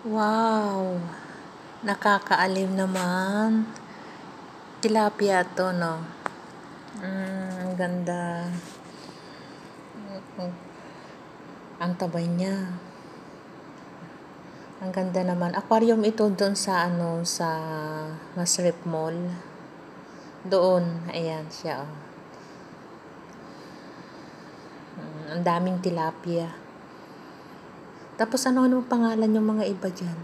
Wow! Nakakaalim naman. Tilapia to, no? Ang ganda. Ang tabay niya. Ang ganda naman. Aquarium ito doon sa sa Masrip Mall. Doon, ayan siya. Oh. Ang daming tilapia. Tapos ano pangalan yung mga iba dyan?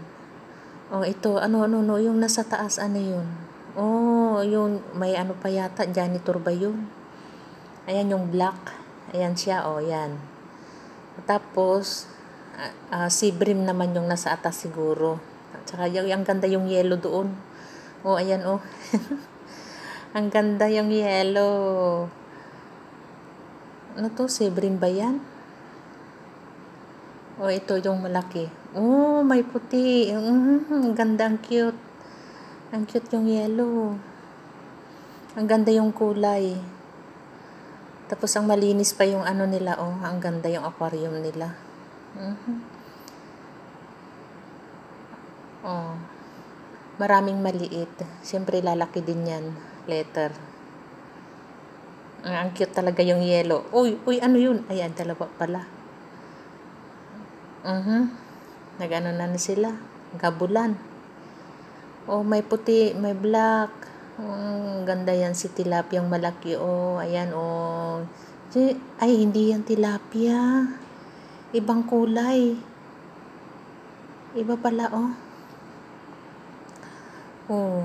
Oh, ito, yung nasa taas, ano yun? Oh, yung may pa yata, janitor ba yun? Ayan yung black. Ayan siya, oh, yan. Tapos, sea bream naman yung nasa atas siguro. At saka yung ganda yung yellow doon. Oh, ayan, oh. Ang ganda yung yellow. Ano to? Sea bream ba yan? Oh, ito yung malaki. Oh, may puti. Ang ganda, ang cute. Ang cute yung yellow. Ang ganda yung kulay. Tapos ang malinis pa yung nila, oh. Ang ganda yung aquarium nila. Oh. Maraming maliit. Siyempre lalaki din yan. Later. Ang cute talaga yung yellow. Uy, ano yun? Ayan, dalawa pala. Nag-ano na sila. Gabulan. Oh, may puti, may black. Ganda yan si tilapia yung malaki. Oh, ayan, oh. Ay, hindi yan tilapia. Ibang kulay. Iba pala, oh. Oh.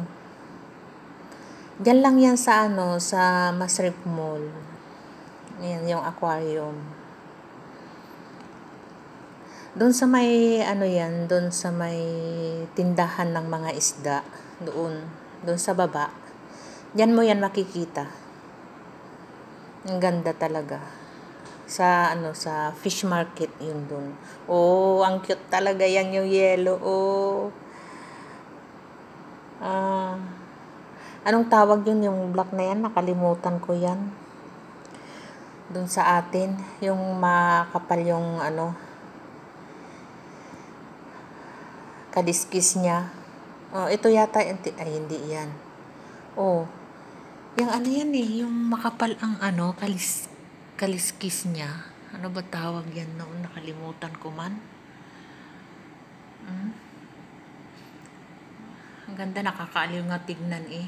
Diyan lang yan sa sa Masrip Mall. Ayan, yung aquarium. Doon sa may yan, doon sa may tindahan ng mga isda, doon sa baba. Diyan mo yan makikita. Ang ganda talaga. Sa sa fish market yun doon. Oh, ang cute talaga yan yung yellow. Oh. Anong tawag yun yung black na yan? Nakalimutan ko yan. Doon sa atin, yung makapal yung kadiskis niya. Oh, ito yata, ay hindi yan. Oh, yung yan eh, yung makapal ang kaliskis niya. Ano ba tawag yan noon? Nakalimutan ko man. Ang ganda, nakakaaliw nga tignan eh.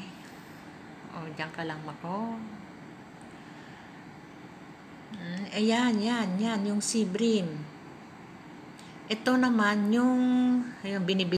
Oh, diyan ka lang mako. Ayan, yan, yung sea bream. Ito naman yung binibili